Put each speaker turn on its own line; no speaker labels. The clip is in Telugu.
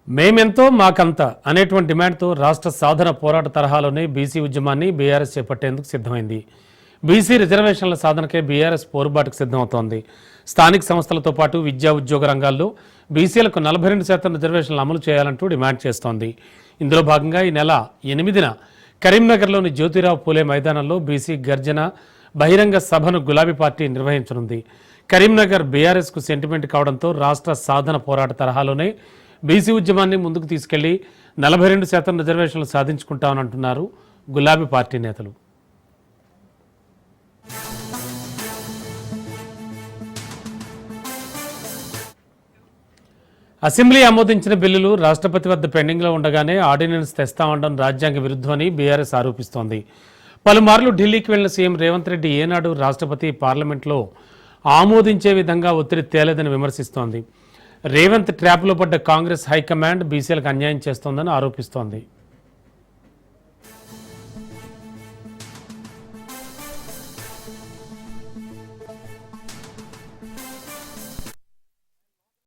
మేమెంతో మాకంత అనేటువంటి డిమాండ్తో రాష్ట్ర సాధన పోరాట తరహాలోనే బీసీ ఉద్యమాన్ని బీఆర్ఎస్ చేపట్టేందుకు సిద్ధమైంది. బీసీ రిజర్వేషన్ల సాధనకే బీఆర్ఎస్ పోరుబాటుకు సిద్ధమవుతోంది. స్థానిక సంస్థలతో పాటు విద్యా ఉద్యోగ రంగాల్లో బీసీలకు 42% రిజర్వేషన్లు అమలు చేయాలంటూ డిమాండ్ చేస్తోంది. ఇందులో భాగంగా ఈ నెల 8న కరీంనగర్లోని జ్యోతిరావు పూలే మైదానంలో బీసీ గర్జన బహిరంగ సభను గులాబీ పార్టీ నిర్వహించనుంది. కరీంనగర్ బీఆర్ఎస్కు సెంటిమెంట్ కావడంతో రాష్ట్ర సాధన పోరాట తరహాలోనే బీసీ ఉద్యమాన్ని ముందుకు తీసుకెళ్లి 42% రిజర్వేషన్లు సాధించుకుంటామనంటున్నారు గులాబీ పార్టీ నేతలు. అసెంబ్లీ ఆమోదించిన బిల్లులు రాష్ట్రపతి వద్ద పెండింగ్లో ఉండగానే ఆర్డినెన్స్ తెస్తామండం రాజ్యాంగ విరుద్ధమని బీఆర్ఎస్ ఆరోపిస్తోంది. పలుమార్లు ఢిల్లీకి వెళ్లిన సీఎం రేవంత్ రెడ్డి ఏనాడు రాష్ట్రపతి పార్లమెంట్లో ఆమోదించే విధంగా ఒత్తిడి తేలేదని విమర్శిస్తోంది. రేవంత్ ట్రాప్లో పడ్డ కాంగ్రెస్ హైకమాండ్ బీసీలకు అన్యాయం చేస్తోందని ఆరోపిస్తోంది.